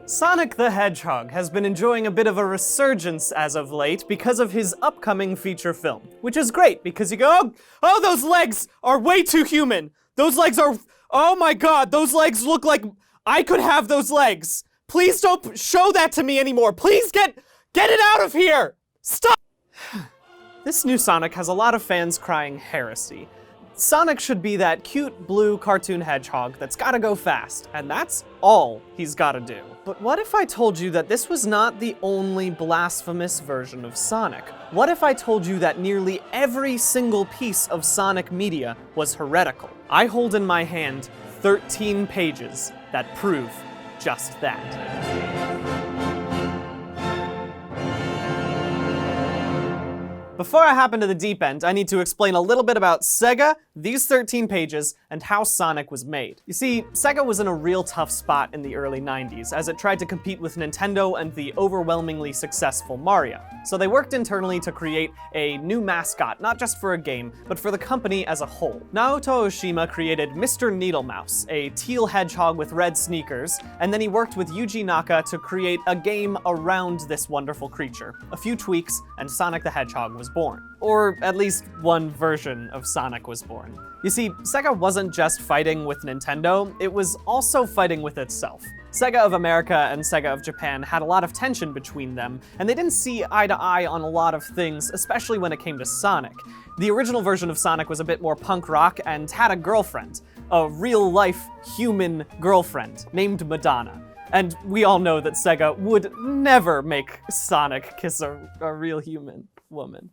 Sonic the Hedgehog has been enjoying a bit of a resurgence as of late because of his upcoming feature film, which is great because you go, oh, those legs are way too human. Those legs are, oh my god, those legs look like I could have those legs. Please don't show that to me anymore. Please get it out of here. Stop. This new Sonic has a lot of fans crying heresy. Sonic should be that cute blue cartoon hedgehog that's gotta go fast, and that's all he's gotta do. But what if I told you that this was not the only blasphemous version of Sonic? What if I told you that nearly every single piece of Sonic media was heretical? I hold in my hand 13 pages that prove just that. Before I hop into the deep end, I need to explain a little bit about Sega, these 13 pages, and how Sonic was made. You see, Sega was in a real tough spot in the early 90s as it tried to compete with Nintendo and the overwhelmingly successful Mario. So they worked internally to create a new mascot, not just for a game, but for the company as a whole. Naoto Oshima created Mr. Needlemouse, a teal hedgehog with red sneakers, and then he worked with Yuji Naka to create a game around this wonderful creature. A few tweaks, and Sonic the Hedgehog was born. Or at least one version of Sonic was born. You see, Sega wasn't just fighting with Nintendo, it was also fighting with itself. Sega of America and Sega of Japan had a lot of tension between them, and they didn't see eye to eye on a lot of things, especially when it came to Sonic. The original version of Sonic was a bit more punk rock and had a girlfriend, a real-life human girlfriend named Madonna. And we all know that Sega would never make Sonic kiss a real human woman.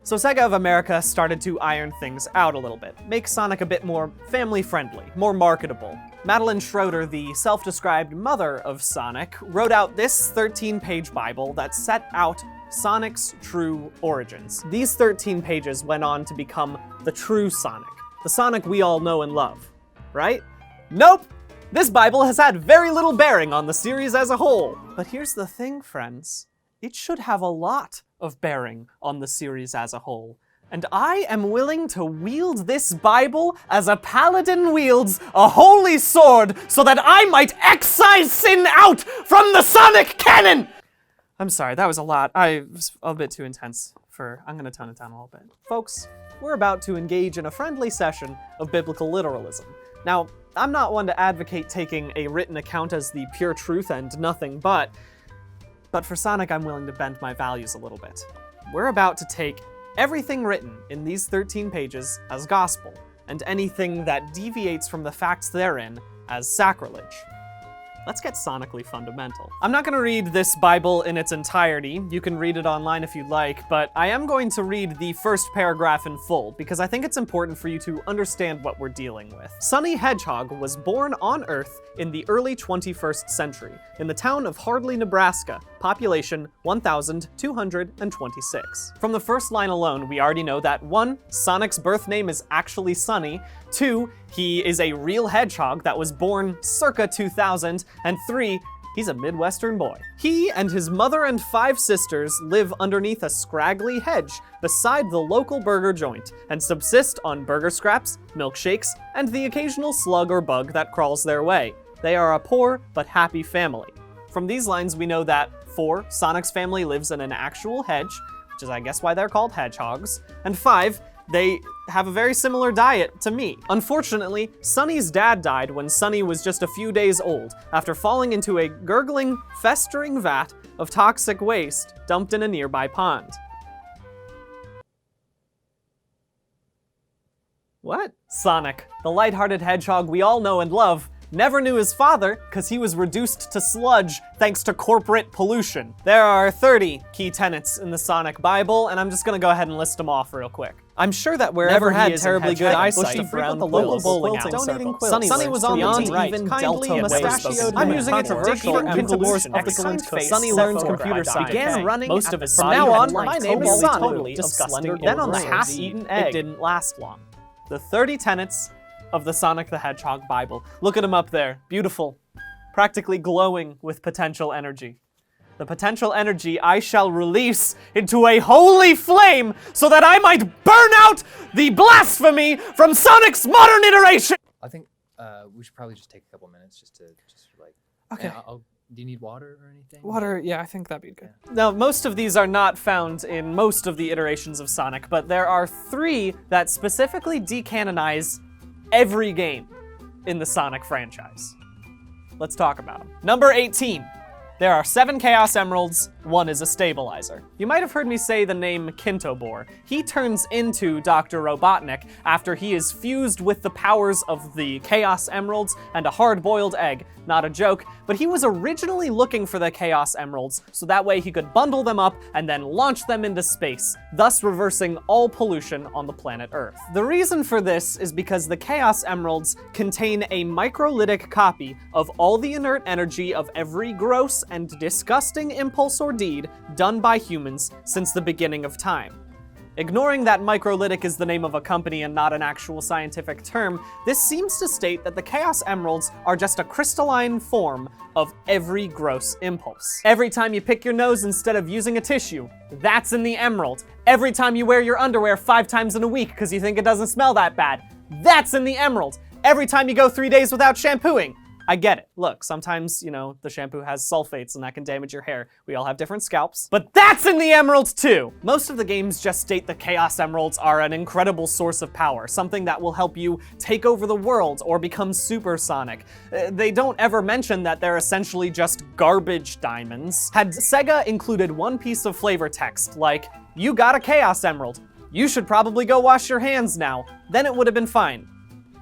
So Sega of America started to iron things out a little bit, make Sonic a bit more family-friendly, more marketable. Madeline Schroeder, the self-described mother of Sonic, wrote out this 13-page Bible that set out Sonic's true origins. These 13 pages went on to become the true Sonic, the Sonic we all know and love, right? Nope! This Bible has had very little bearing on the series as a whole. But here's the thing, friends. It should have a lot of bearing on the series as a whole. And I am willing to wield this Bible as a paladin wields a holy sword so that I might excise sin out from the Sonic canon! I'm sorry, that was a lot. I was a bit too intense I'm gonna tone it down a little bit. Folks, we're about to engage in a friendly session of biblical literalism. Now, I'm not one to advocate taking a written account as the pure truth and nothing but for Sonic, I'm willing to bend my values a little bit. We're about to take everything written in these 13 pages as gospel, and anything that deviates from the facts therein as sacrilege. Let's get sonically fundamental. I'm not gonna read this Bible in its entirety. You can read it online if you'd like, but I am going to read the first paragraph in full because I think it's important for you to understand what we're dealing with. Sonny Hedgehog was born on Earth in the early 21st century in the town of Hardley, Nebraska, population 1,226. From the first line alone, we already know that 1, Sonic's birth name is actually Sonny, 2, he is a real hedgehog that was born circa 2000, and 3, he's a Midwestern boy. He and his mother and 5 sisters live underneath a scraggly hedge beside the local burger joint and subsist on burger scraps, milkshakes, and the occasional slug or bug that crawls their way. They are a poor but happy family. From these lines, we know that 4, Sonic's family lives in an actual hedge, which is I guess why they're called hedgehogs, and 5, they have a very similar diet to me. Unfortunately, Sonny's dad died when Sonny was just a few days old after falling into a gurgling, festering vat of toxic waste dumped in a nearby pond. What? Sonic, the lighthearted hedgehog we all know and love, never knew his father because he was reduced to sludge thanks to corporate pollution. There are 30 key tenets in the Sonic Bible, and I'm just gonna go ahead and list them off real quick. I'm sure that wherever he is terribly good eyesight around the local bowling alley. Sonny was on the team, right? Kindly mustachioed. I'm using it to dig deeper into the excellent face. Sonny learns computer science. Began running most of his from now on. My name is Sonny. Totally disgusting. Then on the half-eaten egg, it didn't last long. The 30 tenets of the Sonic the Hedgehog Bible. Look at him up there. Beautiful. Practically glowing with potential energy. The potential energy I shall release into a holy flame so that I might burn out the blasphemy from Sonic's modern iteration! I think We should probably just take a couple minutes just like. Okay. Do you need water or anything? Water, yeah, I think that'd be good. Yeah. Now, most of these are not found in most of the iterations of Sonic, but there are 3 that specifically decanonize every game in the Sonic franchise. Let's talk about them. Number 18. There are 7 Chaos Emeralds, 1 is a stabilizer. You might have heard me say the name Quintobor. He turns into Dr. Robotnik after he is fused with the powers of the Chaos Emeralds and a hard-boiled egg. Not a joke, but he was originally looking for the Chaos Emeralds so that way he could bundle them up and then launch them into space, thus reversing all pollution on the planet Earth. The reason for this is because the Chaos Emeralds contain a microlytic copy of all the inert energy of every gross and disgusting impulse or deed done by humans since the beginning of time. Ignoring that microlytic is the name of a company and not an actual scientific term, this seems to state that the Chaos Emeralds are just a crystalline form of every gross impulse. Every time you pick your nose instead of using a tissue, that's in the emerald. Every time you wear your underwear 5 times in a week because you think it doesn't smell that bad, that's in the emerald. Every time you go 3 days without shampooing, I get it. Look, sometimes, the shampoo has sulfates and that can damage your hair. We all have different scalps. But that's in the emeralds too! Most of the games just state the Chaos Emeralds are an incredible source of power, something that will help you take over the world or become supersonic. They don't ever mention that they're essentially just garbage diamonds. Had Sega included one piece of flavor text, like, "You got a Chaos Emerald. You should probably go wash your hands now," then it would have been fine.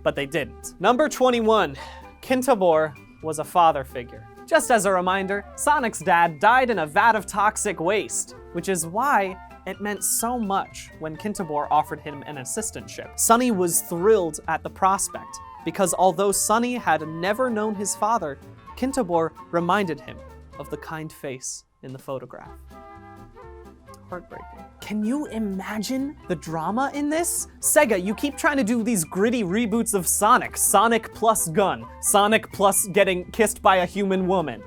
But they didn't. Number 21. Quintobor was a father figure. Just as a reminder, Sonic's dad died in a vat of toxic waste, which is why it meant so much when Quintobor offered him an assistantship. Sonny was thrilled at the prospect, because although Sonny had never known his father, Quintobor reminded him of the kind face in the photograph. Heartbreaking. Can you imagine the drama in this? Sega, you keep trying to do these gritty reboots of Sonic. Sonic plus gun. Sonic plus getting kissed by a human woman.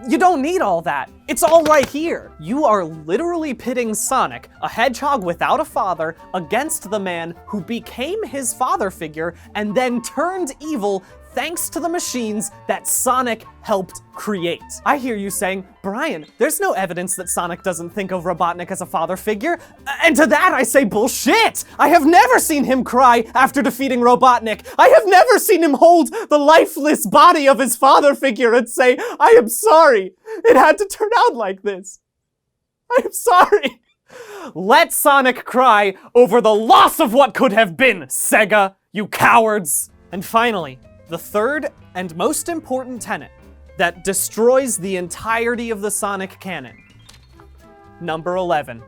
You don't need all that. It's all right here. You are literally pitting Sonic, a hedgehog without a father, against the man who became his father figure and then turned evil thanks to the machines that Sonic helped create. I hear you saying, "Brian, there's no evidence that Sonic doesn't think of Robotnik as a father figure." And to that I say, bullshit! I have never seen him cry after defeating Robotnik. I have never seen him hold the lifeless body of his father figure and say, "I am sorry. It had to turn out like this. I am sorry." Let Sonic cry over the loss of what could have been, Sega, you cowards! And finally, the third and most important tenet that destroys the entirety of the Sonic canon. Number 11.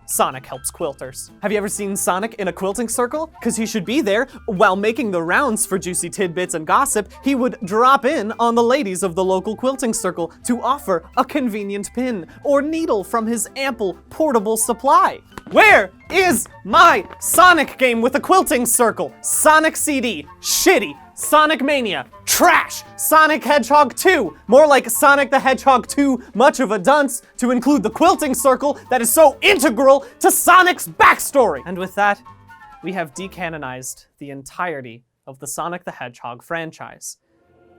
Sonic helps quilters. Have you ever seen Sonic in a quilting circle? Because he should be there. While making the rounds for juicy tidbits and gossip, he would drop in on the ladies of the local quilting circle to offer a convenient pin or needle from his ample portable supply. Where is my Sonic game with a quilting circle? Sonic CD, shitty. Sonic Mania, trash. Sonic Hedgehog 2, more like Sonic the Hedgehog 2, much of a dunce, to include the quilting circle that is so integral to Sonic's backstory. And with that, we have decanonized the entirety of the Sonic the Hedgehog franchise.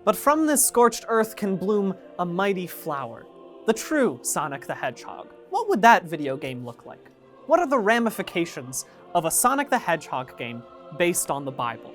But from this scorched earth can bloom a mighty flower, the true Sonic the Hedgehog. What would that video game look like? What are the ramifications of a Sonic the Hedgehog game based on the Bible?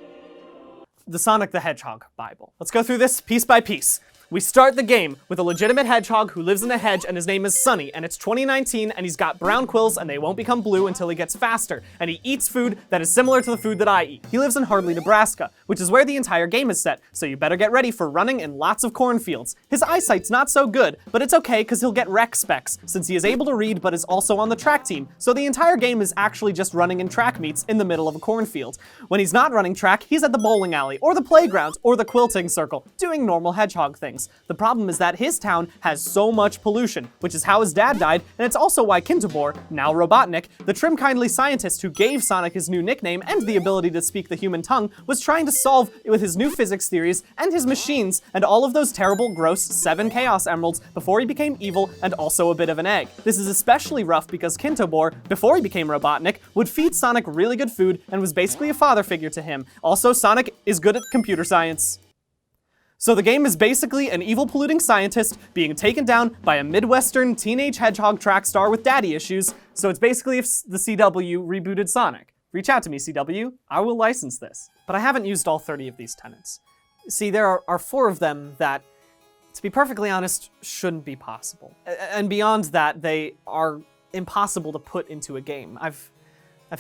The Sonic the Hedgehog Bible. Let's go through this piece by piece. We start the game with a legitimate hedgehog who lives in a hedge, and his name is Sonny, and it's 2019, and he's got brown quills, and they won't become blue until he gets faster, and he eats food that is similar to the food that I eat. He lives in Hardly, Nebraska, which is where the entire game is set, so you better get ready for running in lots of cornfields. His eyesight's not so good, but it's okay because he'll get rec specs, since he is able to read but is also on the track team, so the entire game is actually just running in track meets in the middle of a cornfield. When he's not running track, he's at the bowling alley, or the playground, or the quilting circle, doing normal hedgehog things. things. The problem is that his town has so much pollution, which is how his dad died, and it's also why Kintobor, now Robotnik, the trim kindly scientist who gave Sonic his new nickname and the ability to speak the human tongue, was trying to solve with his new physics theories and his machines and all of those terrible, gross 7 Chaos Emeralds before he became evil and also a bit of an egg. This is especially rough because Kintobor, before he became Robotnik, would feed Sonic really good food and was basically a father figure to him. Also, Sonic is good at computer science. So the game is basically an evil polluting scientist being taken down by a Midwestern teenage hedgehog track star with daddy issues, so it's basically if the CW rebooted Sonic. Reach out to me, CW. I will license this. But I haven't used all 30 of these tenets. See, there are 4 of them that, to be perfectly honest, shouldn't be possible. And beyond that, they are impossible to put into a game. I've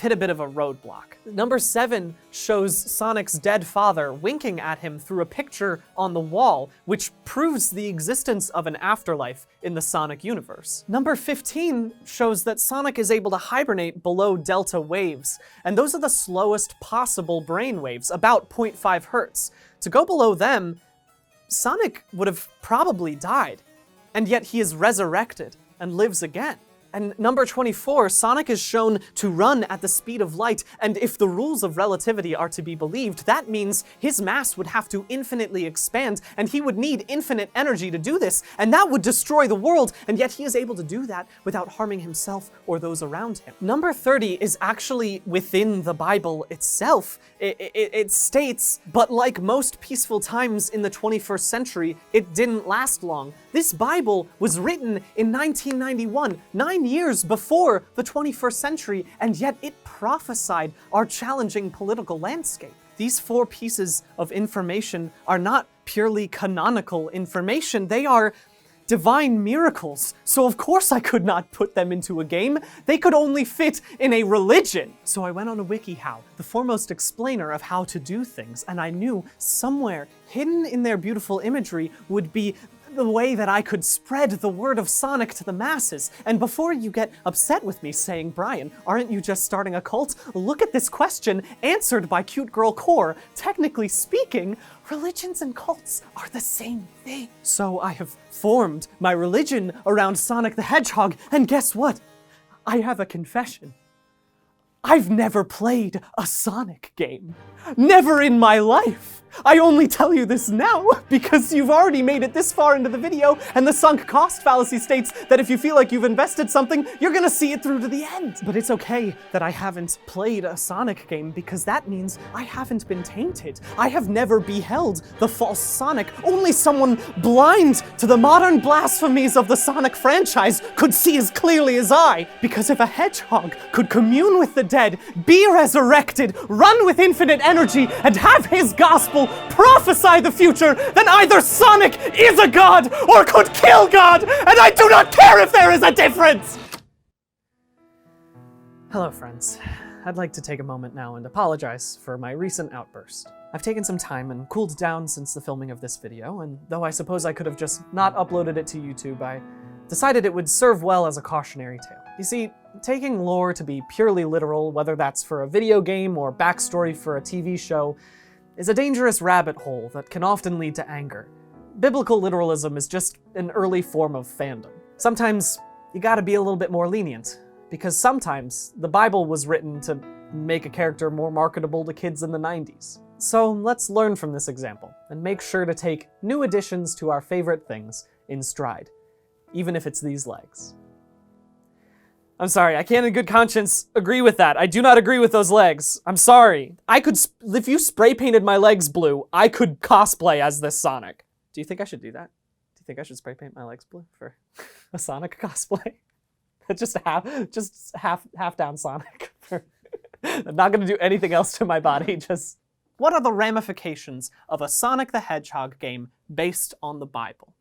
hit a bit of a roadblock. Number 7 shows Sonic's dead father winking at him through a picture on the wall, which proves the existence of an afterlife in the Sonic universe. Number 15 shows that Sonic is able to hibernate below delta waves, and those are the slowest possible brain waves, about 0.5 hertz. To go below them, Sonic would have probably died, and yet he is resurrected and lives again. And number 24, Sonic is shown to run at the speed of light, and if the rules of relativity are to be believed, that means his mass would have to infinitely expand, and he would need infinite energy to do this, and that would destroy the world, and yet he is able to do that without harming himself or those around him. Number 30 is actually within the Bible itself. It states, but like most peaceful times in the 21st century, it didn't last long. This Bible was written in 1991, 9 years before the 21st century, and yet it prophesied our challenging political landscape. These 4 pieces of information are not purely canonical information, they are divine miracles, so of course I could not put them into a game. They could only fit in a religion. So I went on a WikiHow, the foremost explainer of how to do things, and I knew somewhere hidden in their beautiful imagery would be the way that I could spread the word of Sonic to the masses. And before you get upset with me saying, Brian, aren't you just starting a cult? Look at this question answered by Cute Girl Core. Technically speaking, religions and cults are the same thing. So I have formed my religion around Sonic the Hedgehog, and guess what? I have a confession. I've never played a Sonic game. Never in my life. I only tell you this now because you've already made it this far into the video, and the sunk cost fallacy states that if you feel like you've invested something, you're gonna see it through to the end. But it's okay that I haven't played a Sonic game because that means I haven't been tainted. I have never beheld the false Sonic. Only someone blind to the modern blasphemies of the Sonic franchise could see as clearly as I. Because if a hedgehog could commune with the dead, be resurrected, run with infinite energy, and have his gospel prophesy the future, then either Sonic is a god or could kill God, and I do not care if there is a difference! Hello, friends. I'd like to take a moment now and apologize for my recent outburst. I've taken some time and cooled down since the filming of this video, and though I suppose I could have just not uploaded it to YouTube, I decided it would serve well as a cautionary tale. You see, taking lore to be purely literal, whether that's for a video game or backstory for a TV show, is a dangerous rabbit hole that can often lead to anger. Biblical literalism is just an early form of fandom. Sometimes you gotta be a little bit more lenient, because sometimes the Bible was written to make a character more marketable to kids in the 90s. So let's learn from this example, and make sure to take new additions to our favorite things in stride, even if it's these legs. I'm sorry, I can't in good conscience agree with that. I do not agree with those legs. I'm sorry. If you spray painted my legs blue, I could cosplay as this Sonic. Do you think I should do that? Do you think I should spray paint my legs blue for a Sonic cosplay? just half down Sonic. I'm not gonna do anything else to my body, just... What are the ramifications of a Sonic the Hedgehog game based on the Bible?